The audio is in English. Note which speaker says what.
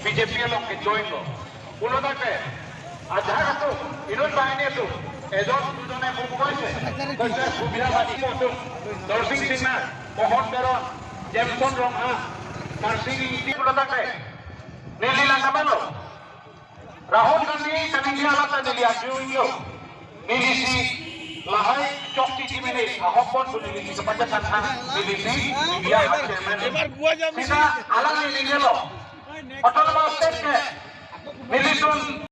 Speaker 1: BJP along ke join lo. Ulo tak ke. Ajar tu, inut bahani tu. Ejon tu jone mukoi se. Kerja subira badi tu. Dorsing singna, pohon bero, Jameson rong ha. Karsing ini ulo tak ke. Nili langkapan lo. Rahul Gandhi kami dia lata nili aju yo. Nili si lahai cokti di mana. Ahokon tu nili si sepanjang sana. Nili si dia chairman. Kita alang nili lo. Autonomous state ke. Nili tu